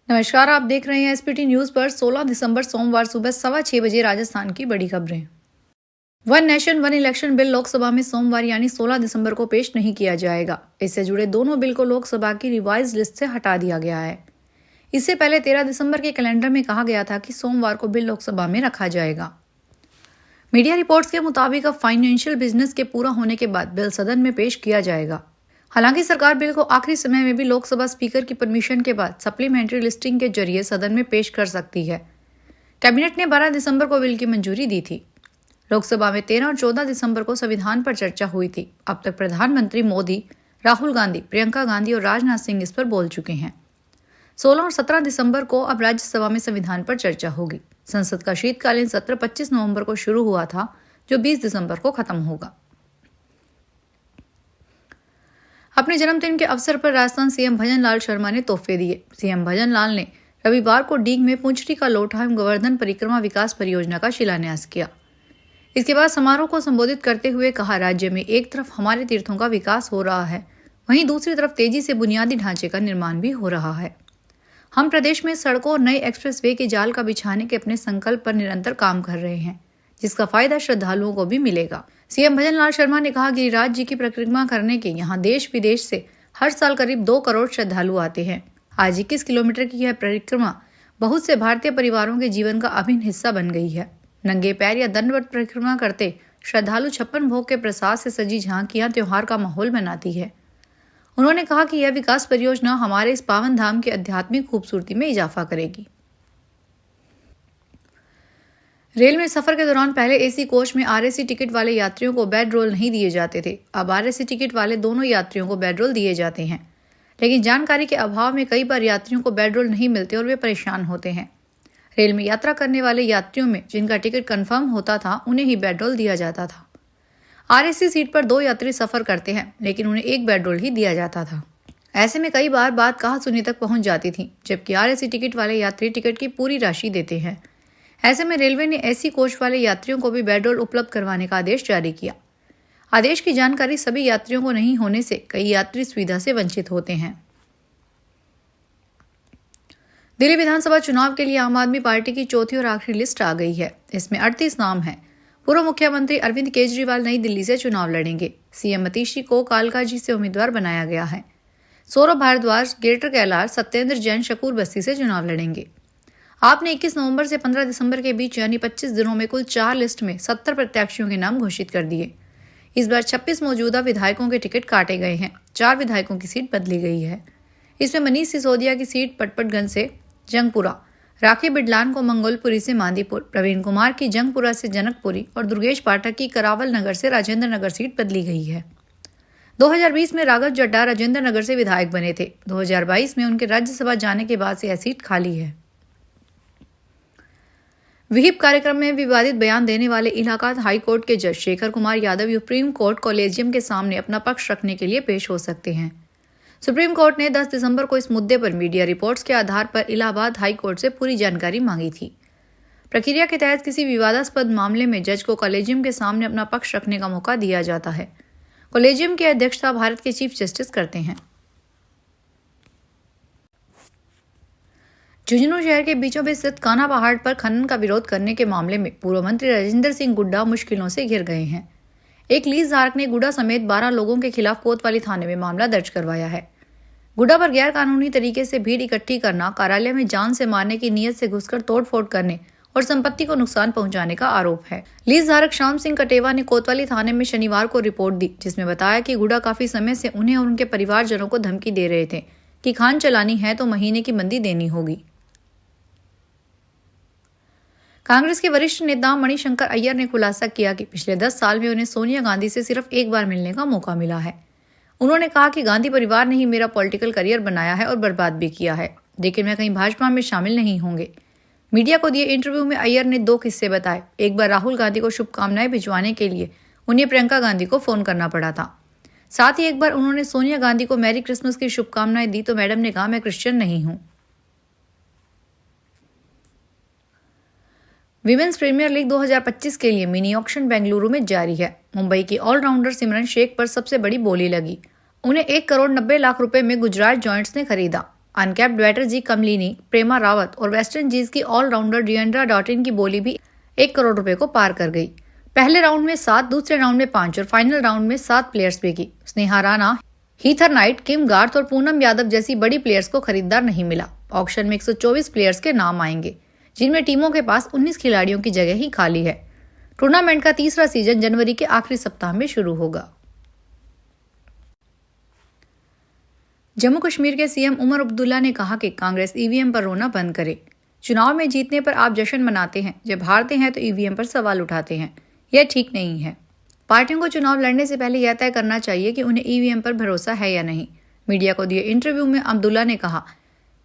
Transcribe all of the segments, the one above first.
नमस्कार, आप देख रहे हैं एसपीटी न्यूज पर 16 दिसंबर सोमवार सुबह 6:15 बजे राजस्थान की बड़ी खबरें। One nation one election bill Lok Sabha में सोमवार यानी 16 दिसंबर को पेश नहीं किया जाएगा। इससे जुड़े दोनों बिल को लोकसभा की रिवाइज लिस्ट से हटा दिया गया है। इससे पहले 13 दिसंबर के कैलेंडर में कहा गया था कि सोमवार को बिल लोकसभा में रखा जाएगा। मीडिया रिपोर्ट्स के मुताबिक अब फाइनेंशियल बिजनेस के पूरा होने के बाद बिल सदन में पेश किया जाएगा। हालांकि सरकार बिल को आखिरी समय में भी लोकसभा स्पीकर की परमिशन के बाद सप्लीमेंट्री लिस्टिंग के जरिए सदन में पेश कर सकती है। कैबिनेट ने 12 दिसंबर को बिल की मंजूरी दी थी। लोकसभा में 13 और 14 दिसंबर को संविधान पर चर्चा हुई थी। अब तक प्रधानमंत्री मोदी, राहुल गांधी, प्रियंका गांधी और राजनाथ सिंह इस पर बोल चुके हैं। 16 और 17 दिसंबर को अब राज्यसभा में संविधान पर चर्चा होगी। संसद का शीतकालीन सत्र 25 नवंबर को शुरू हुआ था, जो 20 दिसंबर को खत्म होगा। अपने जन्मदिन के अवसर पर राजस्थान सीएम भजन लाल शर्मा ने तोहफे दिए। सीएम भजन लाल ने रविवार को डीग में पुंचरी का लोठा एवं गोवर्धन परिक्रमा विकास परियोजना का शिलान्यास किया। इसके बाद समारोह को संबोधित करते हुए कहा, राज्य में एक तरफ हमारे तीर्थों का विकास हो रहा है, वहीं दूसरी तरफ तेजी से बुनियादी ढांचे का निर्माण भी हो रहा है। हम प्रदेश में सड़कों और नए एक्सप्रेसवे के जाल का बिछाने के अपने संकल्प पर निरंतर काम कर रहे हैं, जिसका फायदा श्रद्धालुओं को भी मिलेगा। सीएम भजन लाल शर्मा ने कहा, गिरिराज जी की परिक्रमा करने के यहाँ देश विदेश से हर साल करीब 2 करोड़ श्रद्धालु आते हैं। आज 21 किलोमीटर की यह परिक्रमा बहुत से भारतीय परिवारों के जीवन का अभिन्न हिस्सा बन गई है। नंगे पैर या दंडवत परिक्रमा करते श्रद्धालु 56 भोग के प्रसाद से सजी झांकियां त्योहार का माहौल बनाती है। उन्होंने कहा कि यह विकास परियोजना हमारे इस पावन धाम की आध्यात्मिक खूबसूरती में इजाफा करेगी। रेल में सफर के दौरान पहले एसी कोच में आरएसी टिकट वाले यात्रियों को बेड रोल नहीं दिए जाते थे। अब आरएसी टिकट वाले दोनों यात्रियों को बेड रोल दिए जाते हैं, लेकिन जानकारी के अभाव में कई बार यात्रियों को बेड रोल नहीं मिलते और वे परेशान होते हैं। रेल में यात्रा करने वाले यात्रियों में जिनका टिकट कंफर्म होता था, उन्हें ही बेड रोल दिया जाता था। आरएसी सीट पर 2 यात्री सफर करते हैं, लेकिन उन्हें एक बेड रोल ही दिया जाता था। ऐसे में कई बार बात कहा सुनी तक पहुंच जाती थी, जबकि आरएसी टिकट वाले यात्री टिकट की पूरी राशि देते हैं। ऐसे में रेलवे ने एसी कोच वाले यात्रियों को भी बेड रोल उपलब्ध करवाने का आदेश जारी किया। आदेश की जानकारी सभी यात्रियों को नहीं होने से कई यात्री सुविधा से वंचित होते हैं। दिल्ली विधानसभा चुनाव के लिए आम आदमी पार्टी की चौथी और आखिरी लिस्ट आ गई है। इसमें 38 नाम हैं। पूर्व मुख्यमंत्री अरविंद केजरीवाल नई दिल्ली से चुनाव लड़ेंगे। सीएम मतीशी को कालकाजी से उम्मीदवार बनाया गया है। सौरभ भारद्वाज ग्रेटर कैलाश, सत्येंद्र जैन शकूर बस्ती से चुनाव लड़ेंगे। आपने 21 नवंबर से 15 दिसंबर के बीच यानी 25 दिनों में कुल 4 लिस्ट में 70 प्रत्याशियों के नाम घोषित कर दिए। इस बार 26 मौजूदा विधायकों के टिकट काटे गए हैं। 4 विधायकों की सीट बदली गई है। इसमें मनीष सिसोदिया की सीट पटपटगंज से जंगपुरा, राखी बिडलान को मंगोलपुरी से मांदीपुर, प्रवीण कुमार की जंगपुरा से जनकपुरी और दुर्गेश पाठक की करावल नगर से राजेंद्र नगर सीट बदली गई है। 2020 में राघव जड्डा राजेंद्र नगर से विधायक बने थे। 2022 में उनके राज्यसभा जाने के बाद से यह सीट खाली है। विहिप कार्यक्रम में विवादित बयान देने वाले इलाहाबाद हाई कोर्ट के जज Shekhar Kumar Yadav supreme court collegium के सामने अपना पक्ष रखने के लिए पेश हो सकते हैं। सुप्रीम कोर्ट ने 10 दिसंबर को इस मुद्दे पर मीडिया रिपोर्ट्स के आधार पर इलाहाबाद हाई कोर्ट से पूरी जानकारी मांगी थी। प्रक्रिया के तहत किसी विवादास्पद मामले में जज को कॉलेजियम के सामने अपना पक्ष रखने का मौका दिया जाता है। कॉलेजियम की अध्यक्षता भारत के चीफ जस्टिस करते हैं। झुंझुनू शहर के बीचों बीच स्थित कान्हा पहाड़ पर खनन का विरोध करने के मामले में पूर्व मंत्री राजेंद्र सिंह गुड्डा मुश्किलों से घिर गए हैं। एक लीज धारक ने गुड्डा समेत 12 लोगों के खिलाफ कोतवाली थाने में मामला दर्ज करवाया है। गुड्डा पर गैर कानूनी तरीके से भीड़ इकट्ठी करना, कार्यालय में जान से मारने की नीयत से घुसकर तोड़फोड़ करने और संपत्ति को नुकसान पहुंचाने का आरोप है। लीज धारक श्याम सिंह कटेवा ने कोतवाली थाने में शनिवार को रिपोर्ट दी, जिसमें बताया कि गुड्डा काफी समय से उन्हें और उनके परिवारजनों को धमकी दे रहे थे कि खान चलानी है तो महीने की मंदी देनी होगी। कांग्रेस के वरिष्ठ नेता मणिशंकर अय्यर ने खुलासा किया कि पिछले 10 साल में उन्हें सोनिया गांधी से सिर्फ एक बार मिलने का मौका मिला है। उन्होंने कहा कि गांधी परिवार ने ही मेरा पॉलिटिकल करियर बनाया है और बर्बाद भी किया है, लेकिन मैं कहीं भाजपा में शामिल नहीं होंगे। मीडिया को दिए इंटरव्यू में अय्यर ने 2 किस्से बताए। एक बार राहुल गांधी को शुभकामनाएं भिजवाने के लिए उन्हें प्रियंका गांधी को फोन करना पड़ा था। साथ ही एक बार उन्होंने सोनिया गांधी को मैरी क्रिसमस की शुभकामनाएं दी तो मैडम ने कहा, मैं क्रिश्चियन नहीं हूं। विमेंस प्रीमियर लीग 2025 के लिए मिनी ऑक्शन बेंगलुरु में जारी है। मुंबई की ऑलराउंडर सिमरन शेख पर सबसे बड़ी बोली लगी। उन्हें 1 करोड़ 90 लाख रुपए में गुजरात जॉइंट्स ने खरीदा। अनकैप्ड बैटर जी कमलिनी, प्रेमा रावत और वेस्ट इंडीज की ऑलराउंडर डिएंड्रा डॉटिन की बोली भी 1 करोड़ रुपए को पार कर गई। पहले राउंड में 7, दूसरे राउंड में 5 और फाइनल राउंड में 7 प्लेयर्स बिकी। Sneha Rana, Heather Knight, Kim Garth और पूनम यादव जैसी बड़ी प्लेयर्स को खरीदार नहीं मिला। ऑक्शन में 124 प्लेयर्स के नाम आएंगे, जिनमें टीमों के पास 19 खिलाड़ियों की जगह ही खाली है। टूर्नामेंट का तीसरा सीजन जनवरी के आखिरी सप्ताह में शुरू होगा। जम्मू कश्मीर के सीएम उमर अब्दुल्ला ने कहा कि कांग्रेस ईवीएम पर रोना बंद करे। चुनाव में जीतने पर आप जश्न मनाते हैं, जब हारते हैं तो ईवीएम पर सवाल उठाते हैं। यह ठीक नहीं है। पार्टियों को चुनाव लड़ने से पहले यह तय करना चाहिए कि उन्हें ईवीएम पर भरोसा है या नहीं। मीडिया को दिए इंटरव्यू में अब्दुल्ला ने कहा,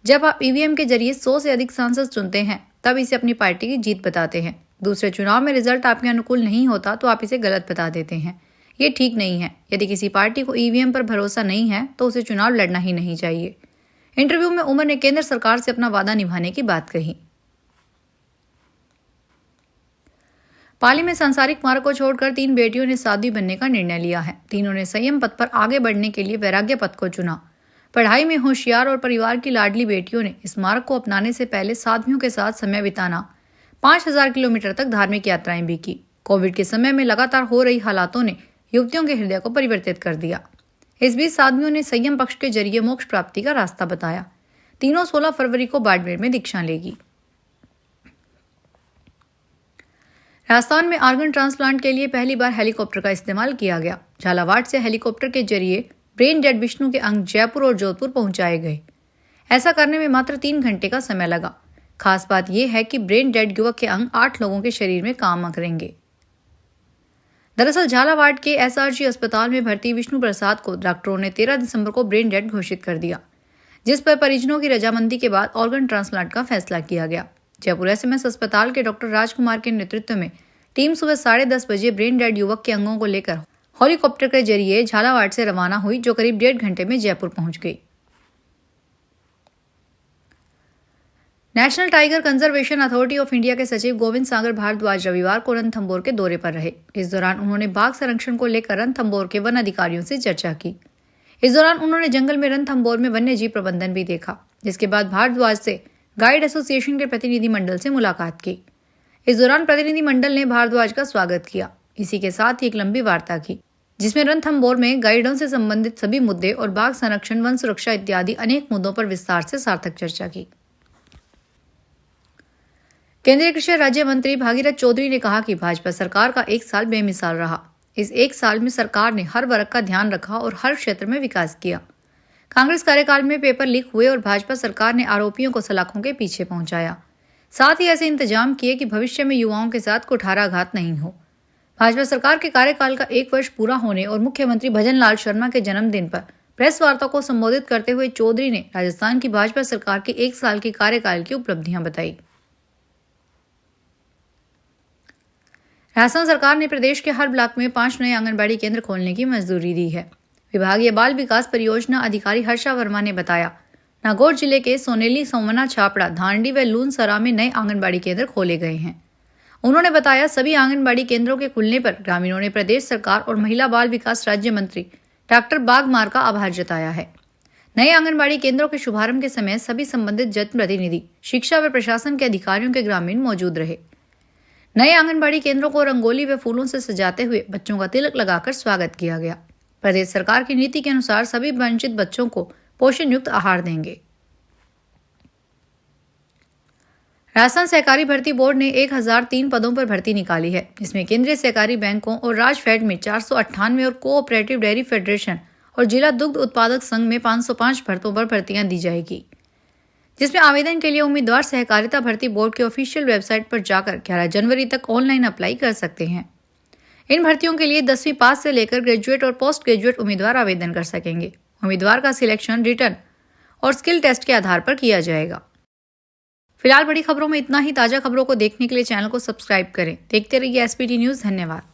जब आप ईवीएम के जरिए 100 से अधिक सांसद चुनते हैं, तब इसे अपनी पार्टी की जीत बताते हैं। दूसरे चुनाव में रिजल्ट आपके अनुकूल नहीं होता तो आप इसे गलत बता देते हैं। ये ठीक नहीं है। यदि किसी पार्टी को ईवीएम पर भरोसा नहीं है तो उसे चुनाव लड़ना ही नहीं चाहिए। इंटरव्यू में उमर ने केंद्र सरकार से अपना वादा निभाने की बात कही। पाली में सांसारिक मार्ग को छोड़कर 3 बेटियों ने साध्वी बनने का निर्णय लिया है। तीनों ने संयम पथ पर आगे बढ़ने के लिए वैराग्य पथ को चुना। पढ़ाई में होशियार और परिवार की लाडली बेटियों ने इस मार्ग को अपनाने से पहले साध्वियों के साथ समय बिताना, 5000 किलोमीटर तक धार्मिक यात्राएं भी की। कोविड के समय में लगातार हो रही हालातों ने युवतियों के हृदय को परिवर्तित कर दिया। इस बीच साध्वियों ने संयम पक्ष के जरिए मोक्ष प्राप्ति का रास्ता बताया। तीनों 16 फरवरी को बाड़मेर में दीक्षा लेगी। राजस्थान में आर्गन ट्रांसप्लांट के लिए पहली बार हेलीकॉप्टर का इस्तेमाल किया गया। झालावाड़ से हेलीकॉप्टर के जरिए ब्रेन डेड विष्णु के अंग जयपुर और जोधपुर पहुंचाए गए। ऐसा करने में मात्र 3 घंटे का समय लगा। खास बात यह है कि ब्रेन डेड युवक के अंग 8 लोगों के शरीर में काम करेंगे। दरअसल झालावाड़ के एसआरजी अस्पताल में भर्ती विष्णु प्रसाद को डॉक्टरों ने 13 दिसंबर को ब्रेन डेड घोषित कर दिया, जिस पर परिजनों की रजामंदी के बाद ऑर्गन ट्रांसप्लांट का फैसला किया गया। जयपुर एसएमएस अस्पताल के डॉक्टर राजकुमार के नेतृत्व में टीम सुबह 10:30 बजे ब्रेन डेड युवक के अंगों को लेकर हेलीकॉप्टर के जरिए झालावाड़ से रवाना हुई, जो करीब 1.5 घंटे में जयपुर पहुंच गई। National tiger conservation authority of India के सचिव गोविंद सागर भारद्वाज रविवार को रणथंभौर के दौरे पर रहे। इस दौरान उन्होंने बाघ संरक्षण को लेकर रणथंभौर के वन अधिकारियों से चर्चा की। इस दौरान उन्होंने जंगल में रणथंभौर में वन्य जीव प्रबंधन भी देखा, जिसके बाद भारद्वाज से गाइड एसोसिएशन के प्रतिनिधि मंडल से मुलाकात की। इस दौरान प्रतिनिधि मंडल ने भारद्वाज का स्वागत किया। इसी के साथ ही एक लंबी वार्ता की, जिसमें रणथंभौर में गाइडों से संबंधित सभी मुद्दे और बाघ संरक्षण, वन सुरक्षा इत्यादि अनेक मुद्दों पर विस्तार से सार्थक चर्चा की। केंद्रीय कृषि राज्य मंत्री भागीरथ चौधरी ने कहा कि भाजपा सरकार का 1 साल बेमिसाल रहा। इस 1 साल में सरकार ने हर वर्ग का ध्यान रखा और हर क्षेत्र में विकास किया। कांग्रेस कार्यकाल में पेपर लीक हुए और भाजपा सरकार ने आरोपियों को सलाखों के पीछे पहुंचाया। साथ ही ऐसे इंतजाम किए कि भविष्य में युवाओं के साथ कुठाराघात नहीं हो। भाजपा सरकार के कार्यकाल का 1 वर्ष पूरा होने और मुख्यमंत्री भजन लाल शर्मा के जन्मदिन पर प्रेस वार्ता को संबोधित करते हुए चौधरी ने राजस्थान की भाजपा सरकार के 1 साल के कार्यकाल की उपलब्धियां बताई। राजस्थान सरकार ने प्रदेश के हर ब्लॉक में 5 नए आंगनबाड़ी केंद्र खोलने की मंजूरी दी है। विभागीय बाल विकास परियोजना अधिकारी हर्षा वर्मा ने बताया, नागौर जिले के सोनेली, सोमना, छापड़ा, धांडी व लूनसरा में नए आंगनबाड़ी केंद्र खोले गए हैं। उन्होंने बताया, सभी आंगनबाड़ी केंद्रों के खुलने पर ग्रामीणों ने प्रदेश सरकार और महिला बाल विकास राज्य मंत्री डॉक्टर बागमार का आभार जताया है। नए आंगनबाड़ी केंद्रों के शुभारंभ के समय सभी संबंधित जनप्रतिनिधि, शिक्षा व प्रशासन के अधिकारियों के ग्रामीण मौजूद रहे। नए आंगनबाड़ी केंद्रों को रंगोली व फूलों से सजाते हुए बच्चों का तिलक लगाकर स्वागत किया गया। प्रदेश सरकार की नीति के अनुसार सभी वंचित बच्चों को पोषण युक्त आहार देंगे। राजस्थान सहकारी भर्ती बोर्ड ने 1003 पदों पर भर्ती निकाली है, जिसमें केंद्रीय सहकारी बैंकों और राजफेड में 498 और कोऑपरेटिव डेयरी फेडरेशन और जिला दुग्ध उत्पादक संघ में 505 पदों पर भर्तियां दी जाएगी, जिसमें आवेदन के लिए उम्मीदवार सहकारिता भर्ती बोर्ड के ऑफिशियल वेबसाइट पर जाकर 11 जनवरी तक ऑनलाइन अप्लाई कर सकते हैं। इन भर्तियों के लिए 10वीं पास से लेकर ग्रेजुएट और पोस्ट ग्रेजुएट उम्मीदवार आवेदन कर सकेंगे। उम्मीदवार का सिलेक्शन रिटर्न और स्किल टेस्ट के आधार पर किया जाएगा। फिलहाल बड़ी खबरों में इतना ही। ताजा खबरों को देखने के लिए चैनल को सब्सक्राइब करें। देखते रहिए एसपीटी न्यूज़। धन्यवाद।